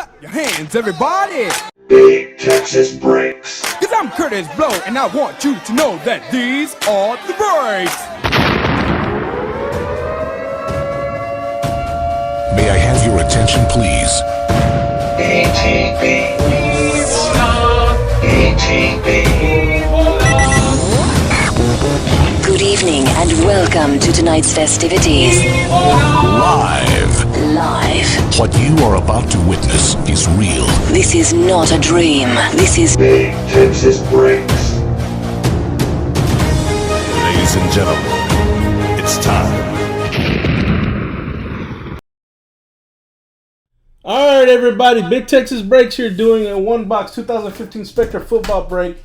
Clap your hands, everybody. Big Texas Breaks. Cause I'm Curtis Blow, and I want you to know that these are the breaks. May I have your attention, please? ATB. ATB. Good evening and welcome to tonight's festivities. Live. Live. What you are about to witness is real. This is not a dream. This is Big Texas Breaks. Ladies and gentlemen, it's time. Alright everybody, Big Texas Breaks here doing a one box 2015 Spectra football break.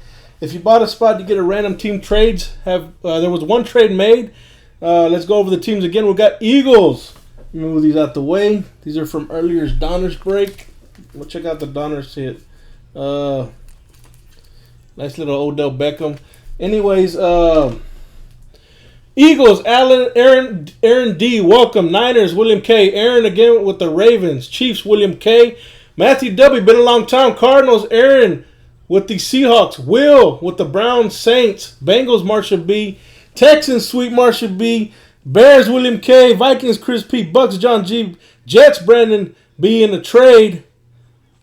If you bought a spot, you get a random team trades. There was one trade made. Let's go over the teams again. We've got Eagles. Move these out the way. These are from earlier's Donner's break. We'll check out the Donner's hit. Nice little Odell Beckham. Anyways, Eagles, Aaron D. Welcome. Niners, William K. Aaron again with the Ravens. Chiefs, William K. Matthew W. Been a long time. Cardinals, Aaron with the Seahawks. Will with the Browns, Saints. Bengals, Marsha B. Texans, Sweet Marsha B. Bears, William K. Vikings, Chris P. Bucks, John G. Jets, Brandon B. in the trade.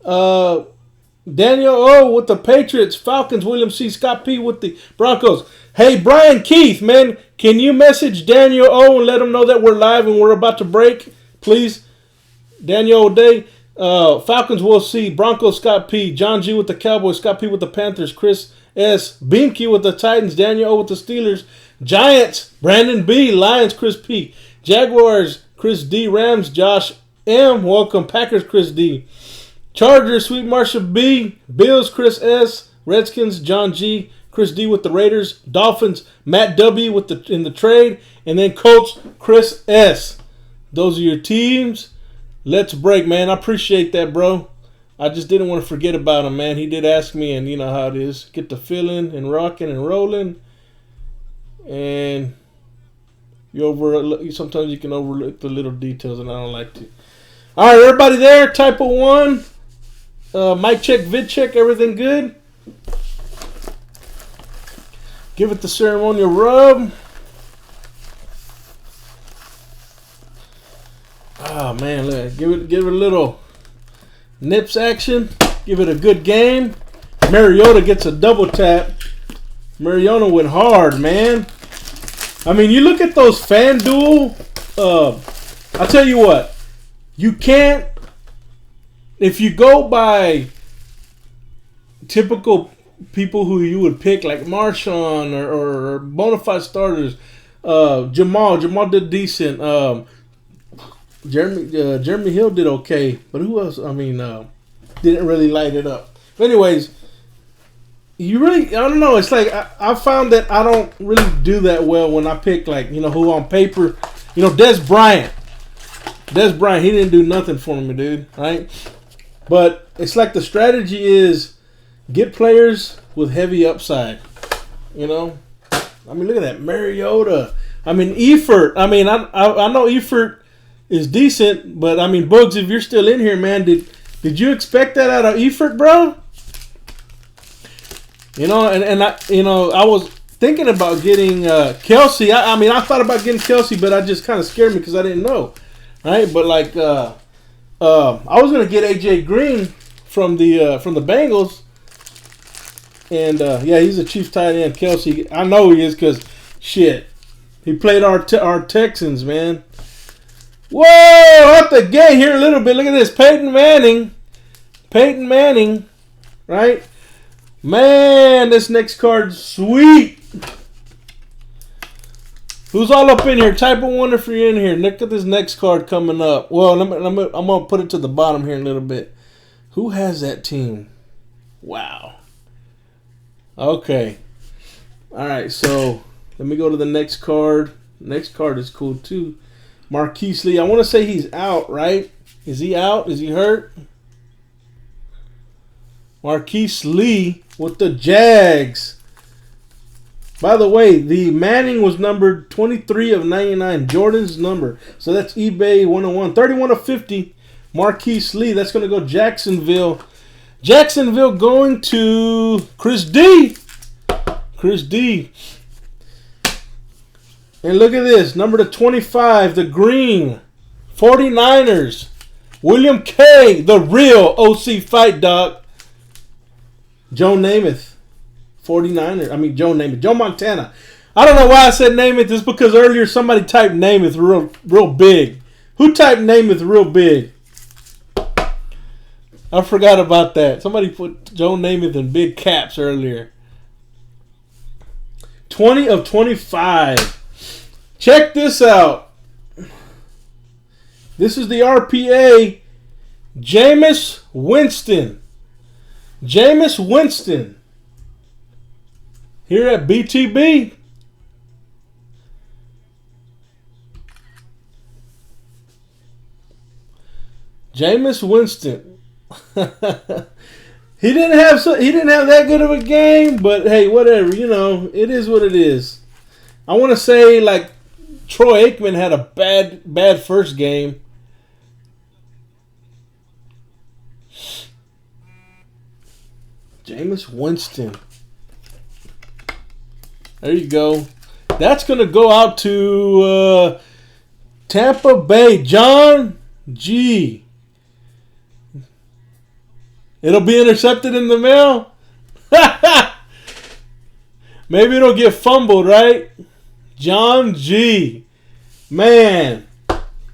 Daniel O. with the Patriots. Falcons, William C. Scott P. with the Broncos. Hey, Brian Keith, man, can you message Daniel O. and let him know that we're live and we're about to break, please? Daniel O'Day. Falcons, Will C. Broncos, Scott P. John G. with the Cowboys. Scott P. with the Panthers. Chris S. Beamke with the Titans. Daniel O. with the Steelers. Giants, Brandon B. Lions, Chris P. Jaguars, Chris D. Rams, Josh M. Welcome. Packers, Chris D. Chargers, Sweet Marsha B. Bills, Chris S. Redskins, John G. Chris D. with the Raiders. Dolphins, Matt W. in the trade. And then Colts, Chris S. Those are your teams. Let's break, man. I appreciate that, bro. I just didn't want to forget about him, man. He did ask me, and you know how it is. Get the feeling and rocking and rolling. And sometimes you can overlook the little details, and I don't like to. All right, everybody there, type of one. Mic check, vid check, everything good? Give it the ceremonial rub. Oh man, look, give it a little nips action. Give it a good game. Mariota gets a double tap. Mariota went hard, man. I mean, you look at those FanDuel. I'll tell you what. You can't. If you go by typical people who you would pick, like Marshawn or bona fide starters, Jamal did decent. Jeremy Hill did okay, but who else? I mean, didn't really light it up. But anyways, I don't know. It's like I found that I don't really do that well when I pick, like, who on paper. Des Bryant, he didn't do nothing for me, dude. Right? But it's like the strategy is get players with heavy upside. I mean, look at that Mariota. I mean, Eifert. I mean, I know Eifert is decent, but I mean, Bugs, if you're still in here, man, did you expect that out of Eifert, bro? I was thinking about getting Kelsey. I thought about getting Kelsey, but I just kind of scared me because I didn't know, right? But like, I was gonna get AJ Green from the Bengals, and yeah, he's a Chiefs tight end. Kelsey, I know he is because shit, he played our Texans, man. Whoa, up the gate here a little bit. Look at this, Peyton Manning, right? Man, this next card's sweet. Who's all up in here? Type of one if you're in here. Look at this next card coming up. Well, I'm going to put it to the bottom here in a little bit. Who has that team? Wow. Okay. All right, so let me go to the next card. Next card is cool, too. Marquise Lee. I want to say he's out, right? Is he out? Is he hurt? Marquise Lee with the Jags. By the way, the Manning was numbered 23 of 99. Jordan's number. So that's eBay 101. 31 of 50. Marquise Lee. That's going to go Jacksonville. Jacksonville going to Chris D. Chris D. And look at this. Number to 25, the green. 49ers. William K. The real OC fight dog. Joe Namath. 49ers. I mean, Joe Namath. Joe Montana. I don't know why I said Namath. It's because earlier somebody typed Namath real big. Who typed Namath real big? I forgot about that. Somebody put Joe Namath in big caps earlier. 20 of 25. Check this out. This is the RPA. Jameis Winston. Jameis Winston. Here at BTB. Jameis Winston. He didn't have that good of a game, but hey, whatever. You know, it is what it is. I want to say like Troy Aikman had a bad first game. Jameis Winston. There you go. That's going to go out to Tampa Bay. John G. It'll be intercepted in the mail? Maybe it'll get fumbled, right? John G. Man.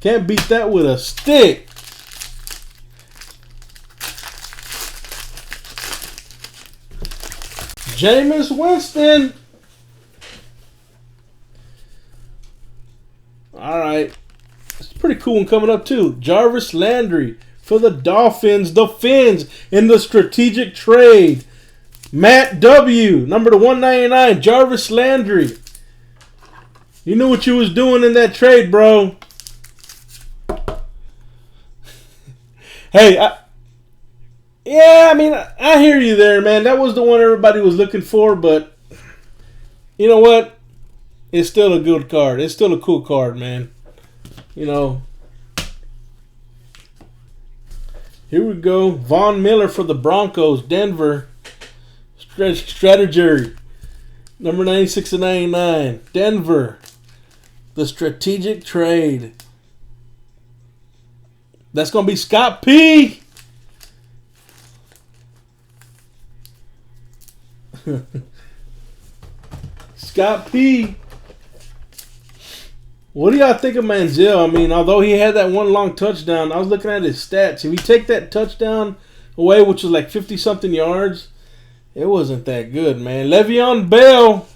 Can't beat that with a stick. Jameis Winston. All right. It's a pretty cool one coming up, too. Jarvis Landry for the Dolphins. The Fins in the strategic trade. Matt W. Number to 199. Jarvis Landry. You knew what you was doing in that trade, bro. Hey, I hear you there, man. That was the one everybody was looking for, but you know what? It's still a good card. It's still a cool card, man. You know. Here we go. Von Miller for the Broncos. Denver. Strategy. Number 96 and 99. Denver. The strategic trade. That's going to be Scott P. Scott P. What do y'all think of Manziel? I mean, although he had that one long touchdown, I was looking at his stats. If you take that touchdown away, which was like 50-something yards, it wasn't that good, man. Le'Veon Bell,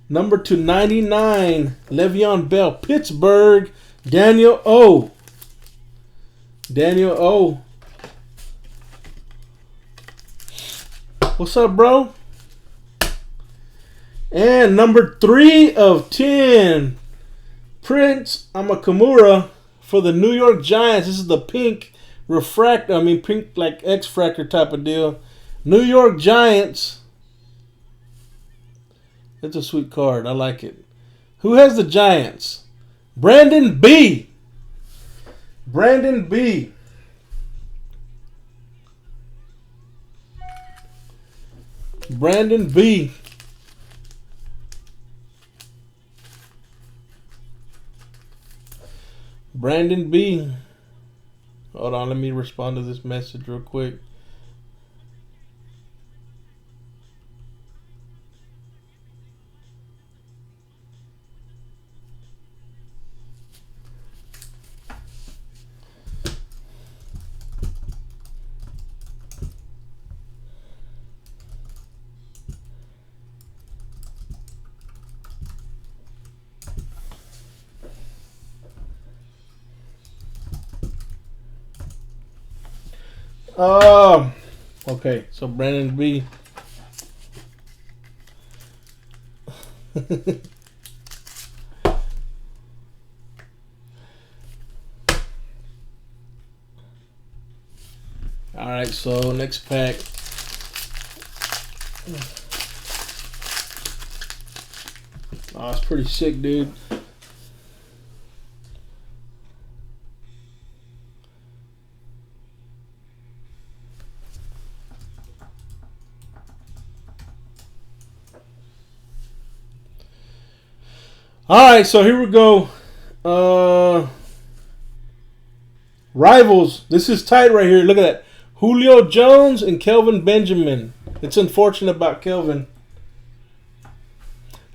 number 299. Le'Veon Bell, Pittsburgh. Daniel O. Daniel O. What's up, bro? And number 3 of 10. Prince Amakamura for the New York Giants. This is the pink pink like X-Fractor type of deal. New York Giants. It's a sweet card. I like it. Who has the Giants? Brandon B. Brandon B. Brandon B. Brandon B. Hold on, let me respond to this message real quick. Okay, so Brandon B. Alright, so next pack. Oh, it's pretty sick, dude. All right, so here we go. Rivals. This is tight right here. Look at that. Julio Jones and Kelvin Benjamin. It's unfortunate about Kelvin.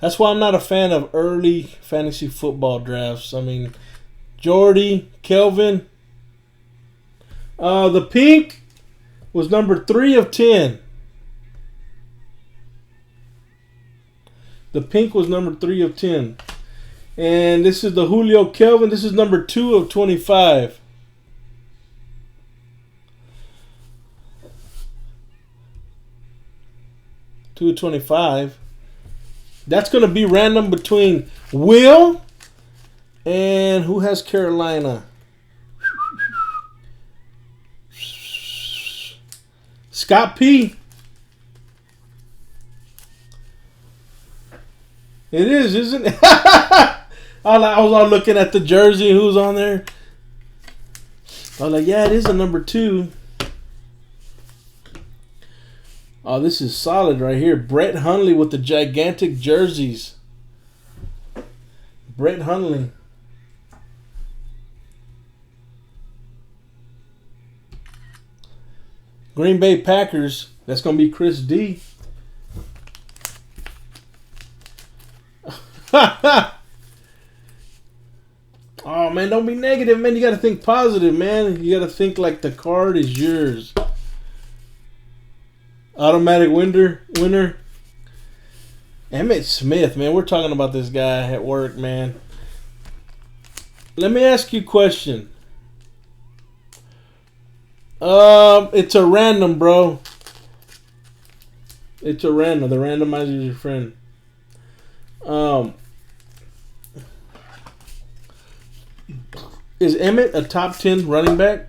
That's why I'm not a fan of early fantasy football drafts. I mean, Jordy, Kelvin. The pink was number 3 of 10. The pink was number 3 of 10. And this is the Julio Kelvin. This is number 2 of 25. Two of 25. That's going to be random between Will and who has Carolina? Scott P. It is, isn't it? I was all looking at the jersey. Who's on there? I was like, yeah, it is a number 2. Oh, this is solid right here. Brett Hundley with the gigantic jerseys. Brett Hundley. Green Bay Packers. That's going to be Chris D. Oh, man, don't be negative, man. You got to think positive, man. You got to think like the card is yours. Automatic winner. Emmitt Smith, man. We're talking about this guy at work, man. Let me ask you a question. It's a random, bro. It's a random. The randomizer is your friend. Is Emmett a top 10 running back?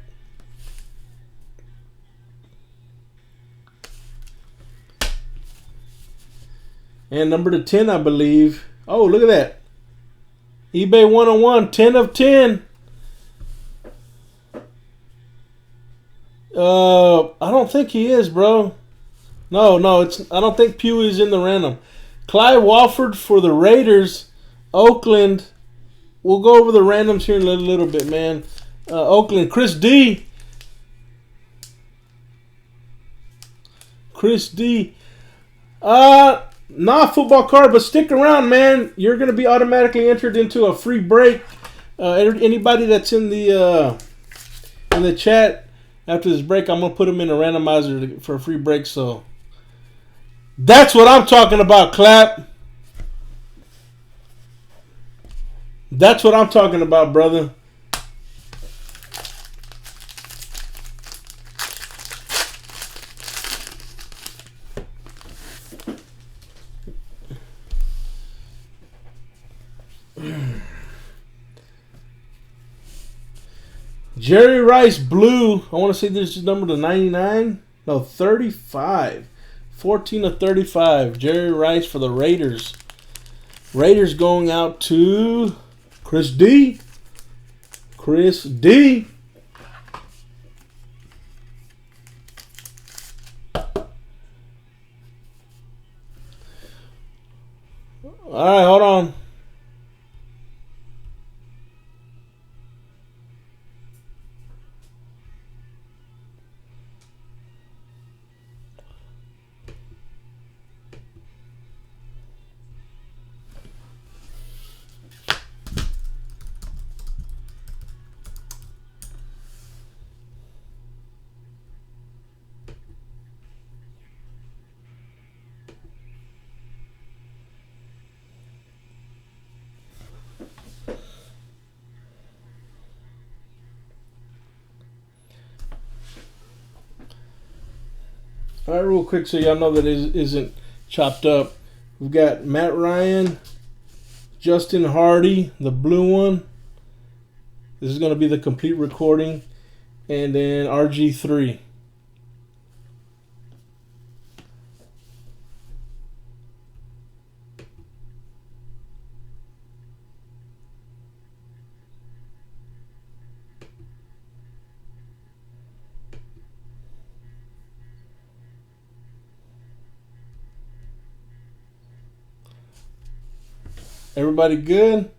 And number to 10, I believe. Oh, look at that. eBay 101, 10 of 10. I don't think he is, bro. No, it's. I don't think Pugh is in the random. Clive Walford for the Raiders. Oakland. We'll go over the randoms here in a little bit, man. Oakland. Chris D. Not football card, but stick around, man. You're going to be automatically entered into a free break. Anybody that's in the chat after this break, I'm going to put them in a randomizer for a free break. So that's what I'm talking about, Clap. That's what I'm talking about, brother. Jerry Rice Blue. I want to say this is number to 99. No, 35. 14 of 35. Jerry Rice for the Raiders. Raiders going out to Chris D. All right, hold on. All right, real quick, so y'all know that it isn't chopped up. We've got Matt Ryan, Justin Hardy, the blue one. This is going to be the complete recording. And then RG3. Everybody good?